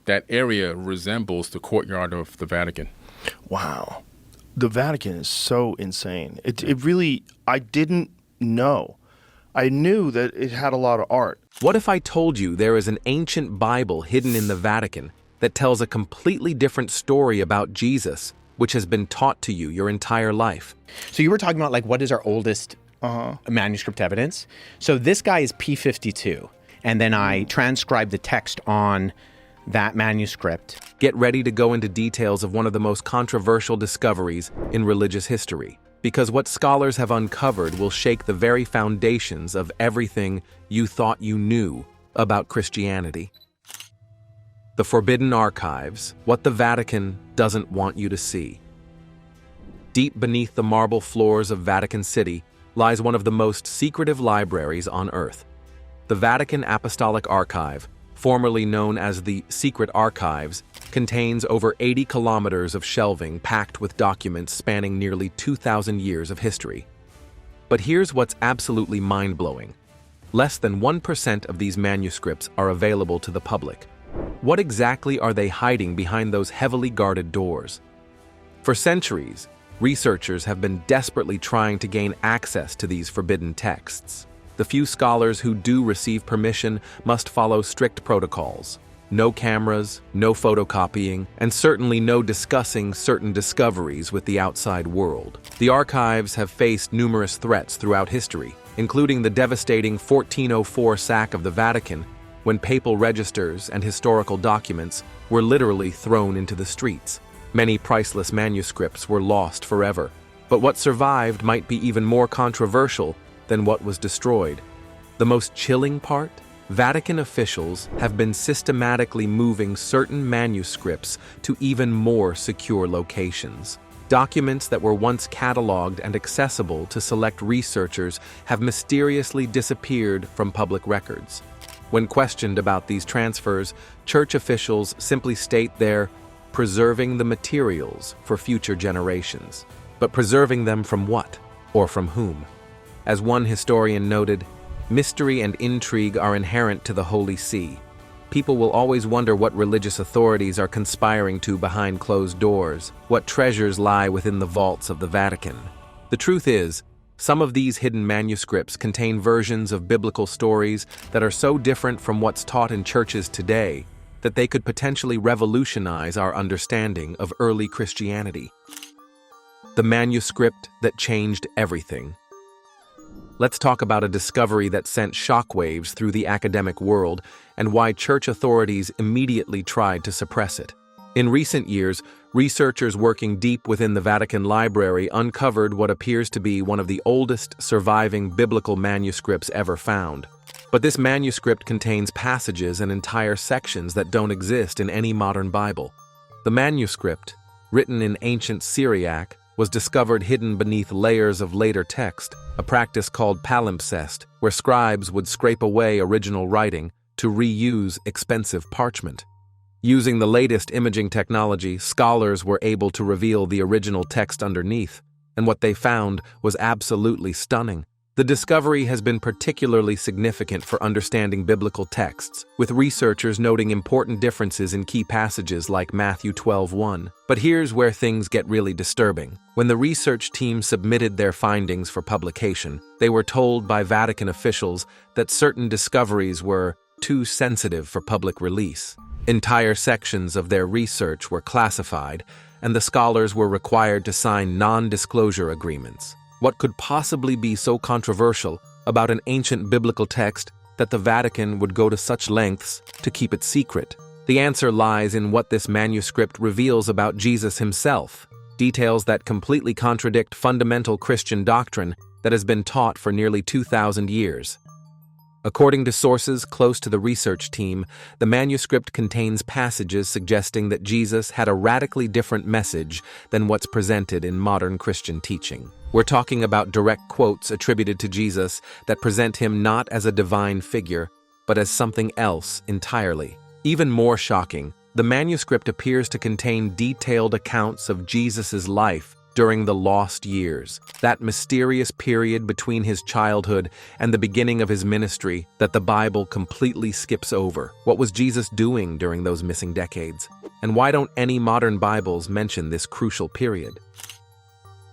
that area resembles the courtyard of the Vatican. Wow. The Vatican is so insane. It really, I didn't know. I knew that it had a lot of art. What if I told you there is an ancient Bible hidden in the Vatican that tells a completely different story about Jesus, which has been taught to you your entire life? So you were talking about, like, what is our oldest manuscript evidence? So this guy is P52, and then I transcribed the text on that manuscript. Get ready to go into details of one of the most controversial discoveries in religious history, because what scholars have uncovered will shake the very foundations of everything you thought you knew about Christianity. The Forbidden Archives, what the Vatican doesn't want you to see. Deep beneath the marble floors of Vatican City lies one of the most secretive libraries on Earth. The Vatican Apostolic Archive, formerly known as the Secret Archives, contains over 80 kilometers of shelving packed with documents spanning nearly 2,000 years of history. But here's what's absolutely mind-blowing. Less than 1% of these manuscripts are available to the public. What exactly are they hiding behind those heavily guarded doors? For centuries, researchers have been desperately trying to gain access to these forbidden texts. The few scholars who do receive permission must follow strict protocols. No cameras, no photocopying, and certainly no discussing certain discoveries with the outside world. The archives have faced numerous threats throughout history, including the devastating 1404 sack of the Vatican, when papal registers and historical documents were literally thrown into the streets. Many priceless manuscripts were lost forever, but what survived might be even more controversial than what was destroyed. The most chilling part? Vatican officials have been systematically moving certain manuscripts to even more secure locations. Documents that were once cataloged and accessible to select researchers have mysteriously disappeared from public records. When questioned about these transfers, church officials simply state they're preserving the materials for future generations. But preserving them from what? Or from whom? As one historian noted, mystery and intrigue are inherent to the Holy See. People will always wonder what religious authorities are conspiring to behind closed doors, what treasures lie within the vaults of the Vatican. The truth is, some of these hidden manuscripts contain versions of biblical stories that are so different from what's taught in churches today that they could potentially revolutionize our understanding of early Christianity. The manuscript that changed everything. Let's talk about a discovery that sent shockwaves through the academic world and why church authorities immediately tried to suppress it. In recent years, researchers working deep within the Vatican Library uncovered what appears to be one of the oldest surviving biblical manuscripts ever found. But this manuscript contains passages and entire sections that don't exist in any modern Bible. The manuscript, written in ancient Syriac, was discovered hidden beneath layers of later text, a practice called palimpsest, where scribes would scrape away original writing to reuse expensive parchment. Using the latest imaging technology, scholars were able to reveal the original text underneath, and what they found was absolutely stunning. The discovery has been particularly significant for understanding biblical texts, with researchers noting important differences in key passages like Matthew 12:1. But here's where things get really disturbing. When the research team submitted their findings for publication, they were told by Vatican officials that certain discoveries were too sensitive for public release. Entire sections of their research were classified, and the scholars were required to sign non-disclosure agreements. What could possibly be so controversial about an ancient biblical text that the Vatican would go to such lengths to keep it secret? The answer lies in what this manuscript reveals about Jesus himself, details that completely contradict fundamental Christian doctrine that has been taught for nearly 2,000 years. According to sources close to the research team, the manuscript contains passages suggesting that Jesus had a radically different message than what's presented in modern Christian teaching. We're talking about direct quotes attributed to Jesus that present him not as a divine figure, but as something else entirely. Even more shocking, the manuscript appears to contain detailed accounts of Jesus' life during the lost years, that mysterious period between his childhood and the beginning of his ministry that the Bible completely skips over. What was Jesus doing during those missing decades? And why don't any modern Bibles mention this crucial period?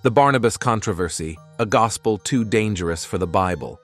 The Barnabas controversy, a gospel too dangerous for the Bible.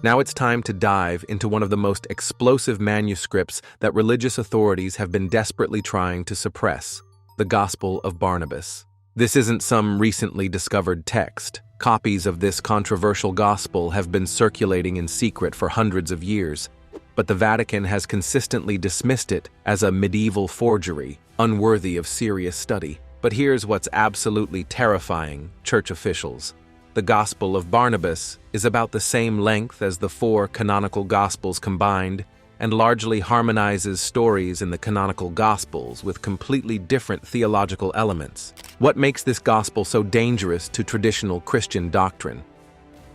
Now it's time to dive into one of the most explosive manuscripts that religious authorities have been desperately trying to suppress, the Gospel of Barnabas. This isn't some recently discovered text. Copies of this controversial gospel have been circulating in secret for hundreds of years, but the Vatican has consistently dismissed it as a medieval forgery, unworthy of serious study. But here's what's absolutely terrifying, church officials. The Gospel of Barnabas is about the same length as the 4 canonical Gospels combined and largely harmonizes stories in the canonical Gospels with completely different theological elements. What makes this Gospel so dangerous to traditional Christian doctrine?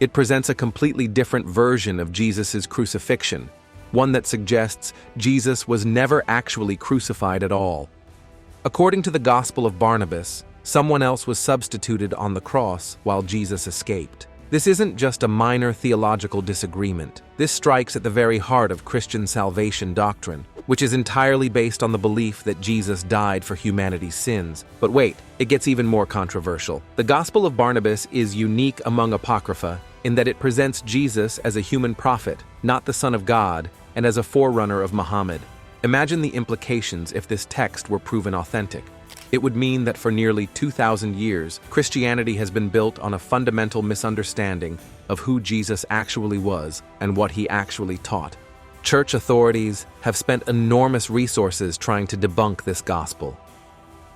It presents a completely different version of Jesus' crucifixion, one that suggests Jesus was never actually crucified at all. According to the Gospel of Barnabas, someone else was substituted on the cross while Jesus escaped. This isn't just a minor theological disagreement. This strikes at the very heart of Christian salvation doctrine, which is entirely based on the belief that Jesus died for humanity's sins. But wait, it gets even more controversial. The Gospel of Barnabas is unique among Apocrypha in that it presents Jesus as a human prophet, not the Son of God, and as a forerunner of Muhammad. Imagine the implications if this text were proven authentic. It would mean that for nearly 2,000 years, Christianity has been built on a fundamental misunderstanding of who Jesus actually was and what he actually taught. Church authorities have spent enormous resources trying to debunk this gospel.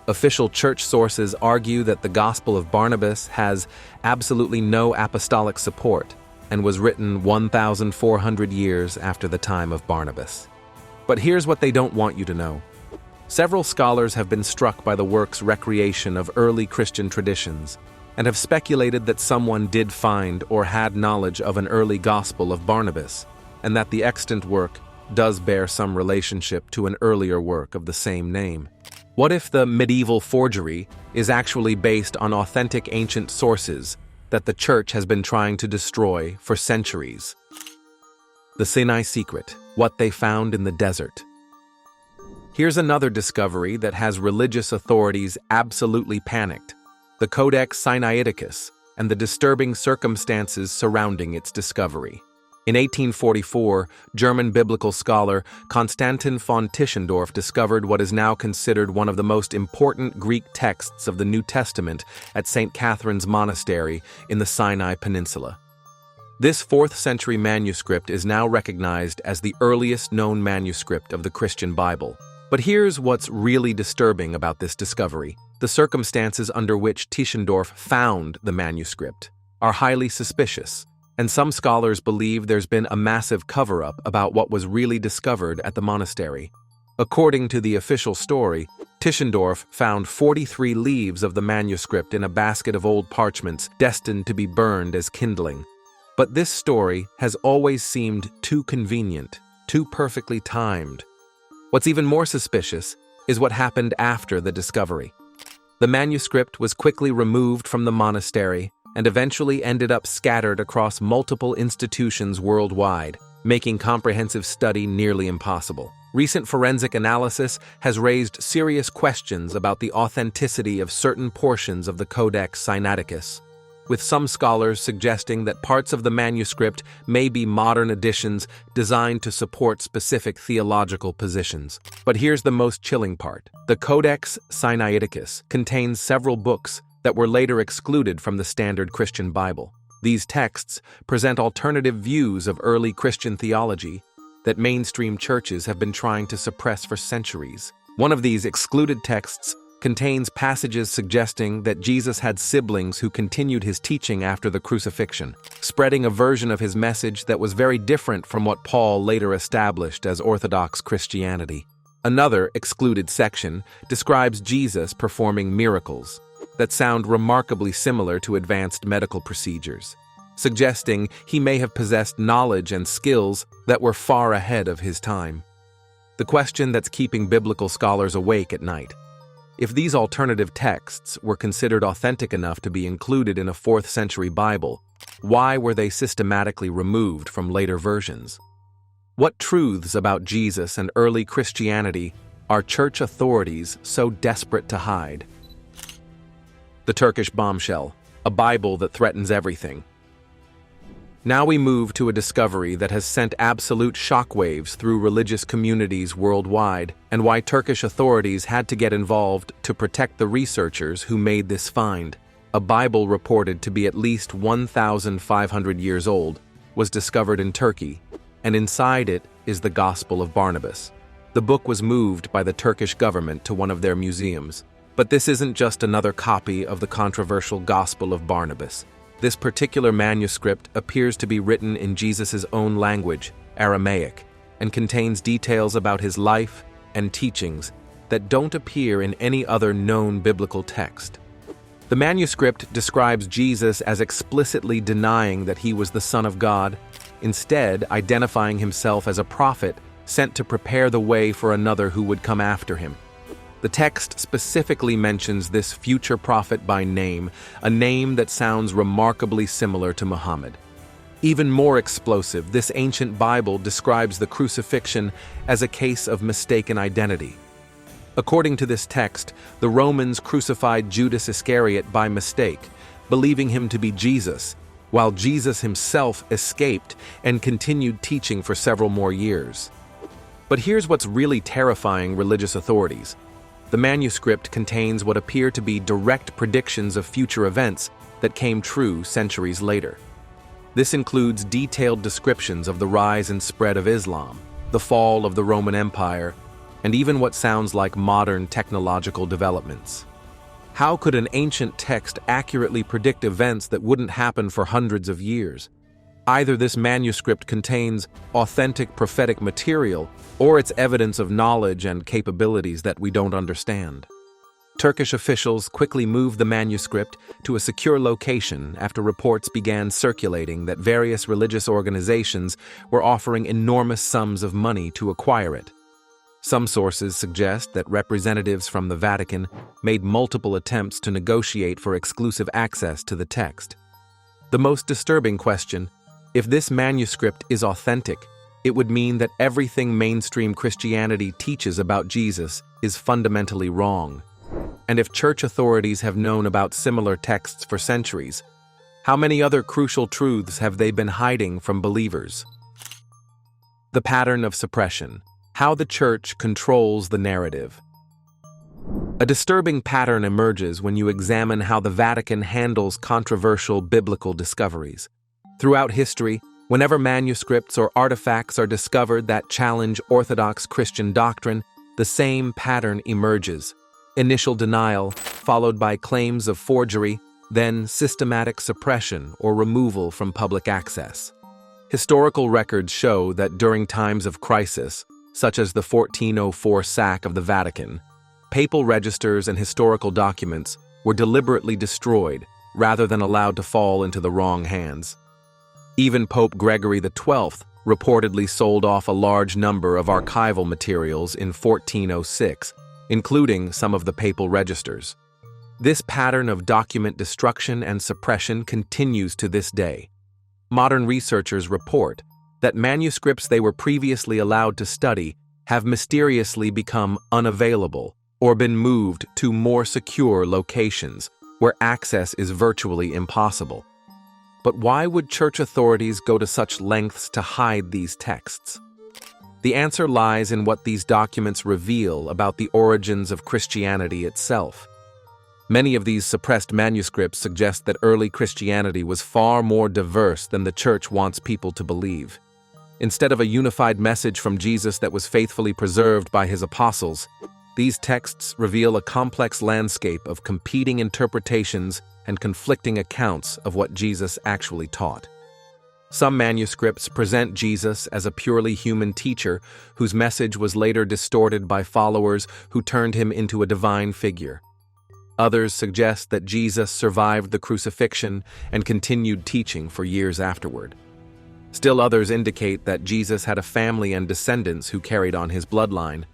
Official church sources argue that the Gospel of Barnabas has absolutely no apostolic support and was written 1,400 years after the time of Barnabas. But here's what they don't want you to know. Several scholars have been struck by the work's recreation of early Christian traditions and have speculated that someone did find or had knowledge of an early Gospel of Barnabas, and that the extant work does bear some relationship to an earlier work of the same name. What if the medieval forgery is actually based on authentic ancient sources that the Church has been trying to destroy for centuries? The Sinai secret, what they found in the desert. Here's another discovery that has religious authorities absolutely panicked: the Codex Sinaiticus and the disturbing circumstances surrounding its discovery. In 1844, German biblical scholar Konstantin von Tischendorf discovered what is now considered one of the most important Greek texts of the New Testament at St. Catherine's Monastery in the Sinai Peninsula. This 4th century manuscript is now recognized as the earliest known manuscript of the Christian Bible. But here's what's really disturbing about this discovery. The circumstances under which Tischendorf found the manuscript are highly suspicious, and some scholars believe there's been a massive cover-up about what was really discovered at the monastery. According to the official story, Tischendorf found 43 leaves of the manuscript in a basket of old parchments destined to be burned as kindling. But this story has always seemed too convenient, too perfectly timed. What's even more suspicious is what happened after the discovery. The manuscript was quickly removed from the monastery and eventually ended up scattered across multiple institutions worldwide, making comprehensive study nearly impossible. Recent forensic analysis has raised serious questions about the authenticity of certain portions of the Codex Sinaiticus, with some scholars suggesting that parts of the manuscript may be modern additions designed to support specific theological positions. But here's the most chilling part. The Codex Sinaiticus contains several books that were later excluded from the standard Christian Bible. These texts present alternative views of early Christian theology that mainstream churches have been trying to suppress for centuries. One of these excluded texts contains passages suggesting that Jesus had siblings who continued his teaching after the crucifixion, spreading a version of his message that was very different from what Paul later established as Orthodox Christianity. Another excluded section describes Jesus performing miracles that sound remarkably similar to advanced medical procedures, suggesting he may have possessed knowledge and skills that were far ahead of his time. The question that's keeping biblical scholars awake at night: If these alternative texts were considered authentic enough to be included in a 4th century Bible, why were they systematically removed from later versions? What truths about Jesus and early Christianity are church authorities so desperate to hide? The Turkish bombshell, a Bible that threatens everything. Now we move to a discovery that has sent absolute shockwaves through religious communities worldwide, and why Turkish authorities had to get involved to protect the researchers who made this find. A Bible reported to be at least 1,500 years old was discovered in Turkey, and inside it is the Gospel of Barnabas. The book was moved by the Turkish government to one of their museums. But this isn't just another copy of the controversial Gospel of Barnabas. This particular manuscript appears to be written in Jesus' own language, Aramaic, and contains details about his life and teachings that don't appear in any other known biblical text. The manuscript describes Jesus as explicitly denying that he was the Son of God, instead identifying himself as a prophet sent to prepare the way for another who would come after him. The text specifically mentions this future prophet by name, a name that sounds remarkably similar to Muhammad. Even more explosive, this ancient Bible describes the crucifixion as a case of mistaken identity. According to this text, the Romans crucified Judas Iscariot by mistake, believing him to be Jesus, while Jesus himself escaped and continued teaching for several more years. But here's what's really terrifying religious authorities. The manuscript contains what appear to be direct predictions of future events that came true centuries later. This includes detailed descriptions of the rise and spread of Islam, the fall of the Roman Empire, and even what sounds like modern technological developments. How could an ancient text accurately predict events that wouldn't happen for hundreds of years? Either this manuscript contains authentic prophetic material, or it's evidence of knowledge and capabilities that we don't understand. Turkish officials quickly moved the manuscript to a secure location after reports began circulating that various religious organizations were offering enormous sums of money to acquire it. Some sources suggest that representatives from the Vatican made multiple attempts to negotiate for exclusive access to the text. The most disturbing question: if this manuscript is authentic, it would mean that everything mainstream Christianity teaches about Jesus is fundamentally wrong. And if church authorities have known about similar texts for centuries, how many other crucial truths have they been hiding from believers? The pattern of suppression: how the church controls the narrative. A disturbing pattern emerges when you examine how the Vatican handles controversial biblical discoveries. Throughout history, whenever manuscripts or artifacts are discovered that challenge Orthodox Christian doctrine, the same pattern emerges: initial denial, followed by claims of forgery, then systematic suppression or removal from public access. Historical records show that during times of crisis, such as the 1404 sack of the Vatican, papal registers and historical documents were deliberately destroyed rather than allowed to fall into the wrong hands. Even Pope Gregory XII reportedly sold off a large number of archival materials in 1406, including some of the papal registers. This pattern of document destruction and suppression continues to this day. Modern researchers report that manuscripts they were previously allowed to study have mysteriously become unavailable or been moved to more secure locations where access is virtually impossible. But why would church authorities go to such lengths to hide these texts? The answer lies in what these documents reveal about the origins of Christianity itself. Many of these suppressed manuscripts suggest that early Christianity was far more diverse than the church wants people to believe. Instead of a unified message from Jesus that was faithfully preserved by his apostles, these texts reveal a complex landscape of competing interpretations and conflicting accounts of what Jesus actually taught. Some manuscripts present Jesus as a purely human teacher whose message was later distorted by followers who turned him into a divine figure. Others suggest that Jesus survived the crucifixion and continued teaching for years afterward. Still others indicate that Jesus had a family and descendants who carried on his bloodline.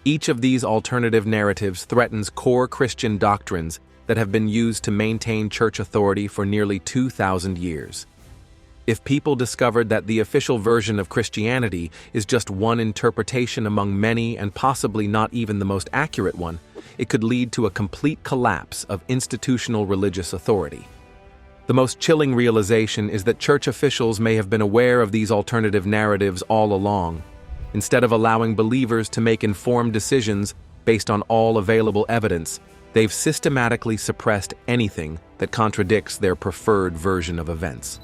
Each of these alternative narratives threatens core Christian doctrines that have been used to maintain church authority for nearly 2,000 years. If people discovered that the official version of Christianity is just one interpretation among many and possibly not even the most accurate one, it could lead to a complete collapse of institutional religious authority. The most chilling realization is that church officials may have been aware of these alternative narratives all along. Instead of allowing believers to make informed decisions based on all available evidence, they've systematically suppressed anything that contradicts their preferred version of events.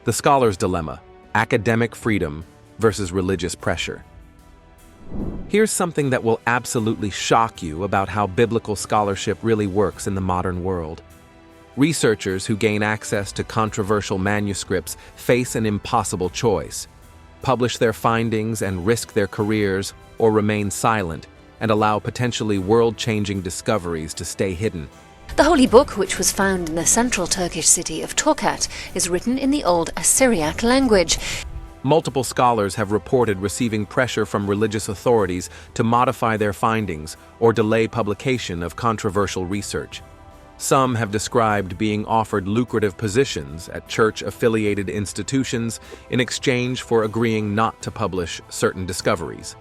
The scholar's dilemma: academic freedom versus religious pressure. Here's something that will absolutely shock you about how biblical scholarship really works in the modern world. Researchers who gain access to controversial manuscripts face an impossible choice: publish their findings and risk their careers, or remain silent and allow potentially world-changing discoveries to stay hidden. The Holy Book, which was found in the central Turkish city of Tokat, is written in the Old Assyriac language. Multiple scholars have reported receiving pressure from religious authorities to modify their findings or delay publication of controversial research. Some have described being offered lucrative positions at church-affiliated institutions in exchange for agreeing not to publish certain discoveries.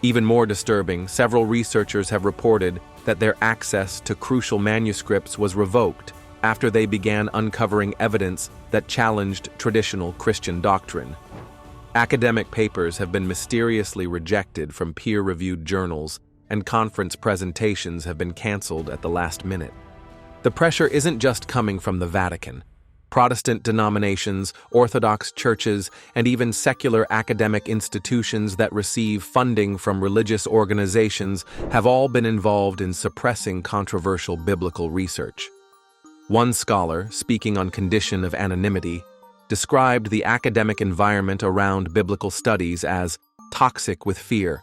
Even more disturbing, several researchers have reported that their access to crucial manuscripts was revoked after they began uncovering evidence that challenged traditional Christian doctrine. Academic papers have been mysteriously rejected from peer-reviewed journals, and conference presentations have been canceled at the last minute. The pressure isn't just coming from the Vatican. Protestant denominations, Orthodox churches, and even secular academic institutions that receive funding from religious organizations have all been involved in suppressing controversial biblical research. One scholar, speaking on condition of anonymity, described the academic environment around biblical studies as toxic with fear.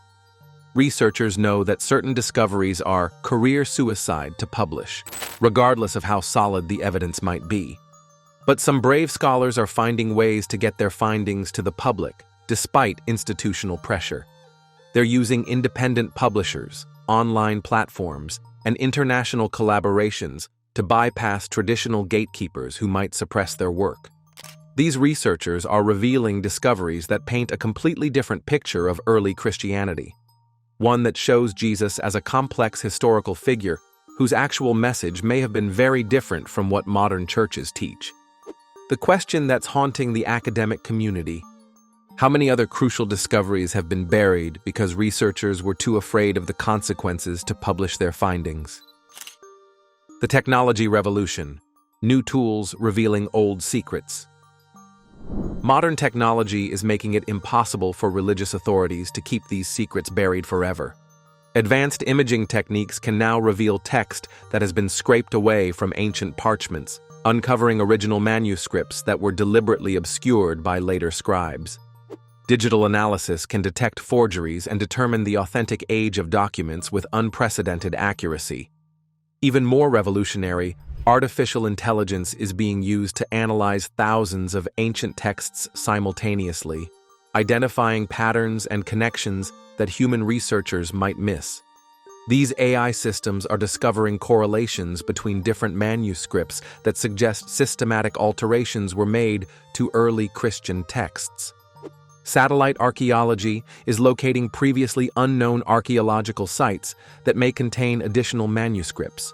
Researchers know that certain discoveries are career suicide to publish, regardless of how solid the evidence might be. But some brave scholars are finding ways to get their findings to the public, despite institutional pressure. They're using independent publishers, online platforms, and international collaborations to bypass traditional gatekeepers who might suppress their work. These researchers are revealing discoveries that paint a completely different picture of early Christianity, one that shows Jesus as a complex historical figure whose actual message may have been very different from what modern churches teach. The question that's haunting the academic community: how many other crucial discoveries have been buried because researchers were too afraid of the consequences to publish their findings? The technology revolution: new tools revealing old secrets. Modern technology is making it impossible for religious authorities to keep these secrets buried forever. Advanced imaging techniques can now reveal text that has been scraped away from ancient parchments, uncovering original manuscripts that were deliberately obscured by later scribes. Digital analysis can detect forgeries and determine the authentic age of documents with unprecedented accuracy. Even more revolutionary, artificial intelligence is being used to analyze thousands of ancient texts simultaneously, identifying patterns and connections that human researchers might miss. These AI systems are discovering correlations between different manuscripts that suggest systematic alterations were made to early Christian texts. Satellite archaeology is locating previously unknown archaeological sites that may contain additional manuscripts.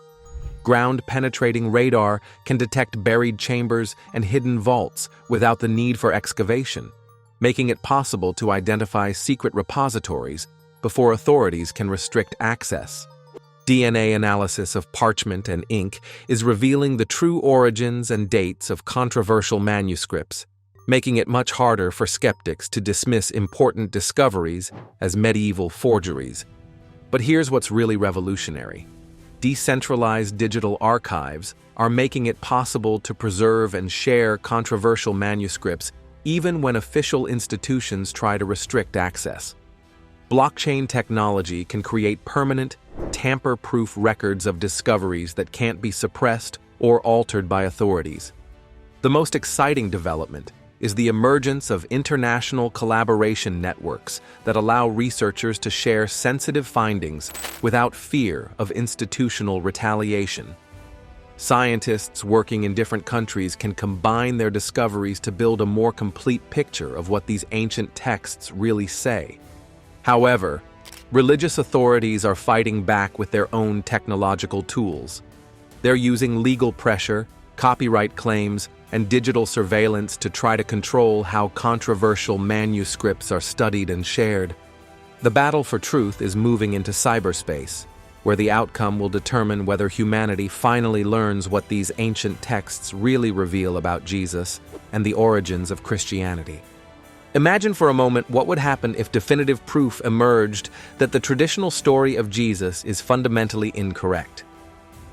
Ground-penetrating radar can detect buried chambers and hidden vaults without the need for excavation, making it possible to identify secret repositories before authorities can restrict access. DNA analysis of parchment and ink is revealing the true origins and dates of controversial manuscripts, making it much harder for skeptics to dismiss important discoveries as medieval forgeries. But here's what's really revolutionary. Decentralized digital archives are making it possible to preserve and share controversial manuscripts even when official institutions try to restrict access. Blockchain technology can create permanent, tamper-proof records of discoveries that can't be suppressed or altered by authorities. The most exciting development is the emergence of international collaboration networks that allow researchers to share sensitive findings without fear of institutional retaliation. Scientists working in different countries can combine their discoveries to build a more complete picture of what these ancient texts really say. However, religious authorities are fighting back with their own technological tools. They're using legal pressure, copyright claims, and digital surveillance to try to control how controversial manuscripts are studied and shared. The battle for truth is moving into cyberspace, where the outcome will determine whether humanity finally learns what these ancient texts really reveal about Jesus and the origins of Christianity. Imagine for a moment what would happen if definitive proof emerged that the traditional story of Jesus is fundamentally incorrect.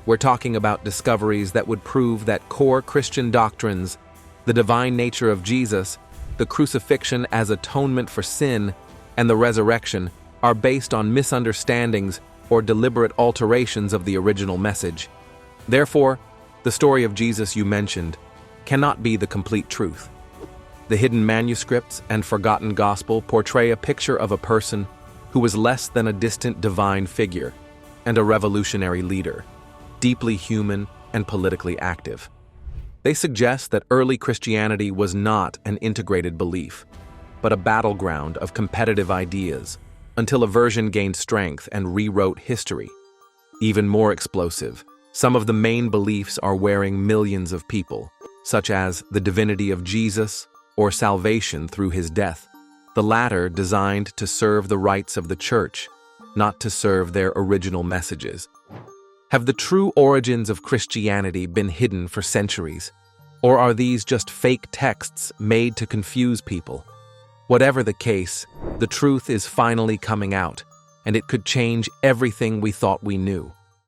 We're talking about discoveries that would prove that core Christian doctrines, the divine nature of Jesus, the crucifixion as atonement for sin, and the resurrection are based on misunderstandings or deliberate alterations of the original message. Therefore, the story of Jesus you mentioned cannot be the complete truth. The hidden manuscripts and forgotten gospel portray a picture of a person who was less than a distant divine figure and a revolutionary leader, deeply human and politically active. They suggest that early Christianity was not an integrated belief, but a battleground of competitive ideas, until a version gained strength and rewrote history. Even more explosive, some of the main beliefs are wearing millions of people, such as the divinity of Jesus or salvation through his death, the latter designed to serve the rights of the church, not to serve their original messages. Have the true origins of Christianity been hidden for centuries? Or are these just fake texts made to confuse people? Whatever the case, the truth is finally coming out, and it could change everything we thought we knew.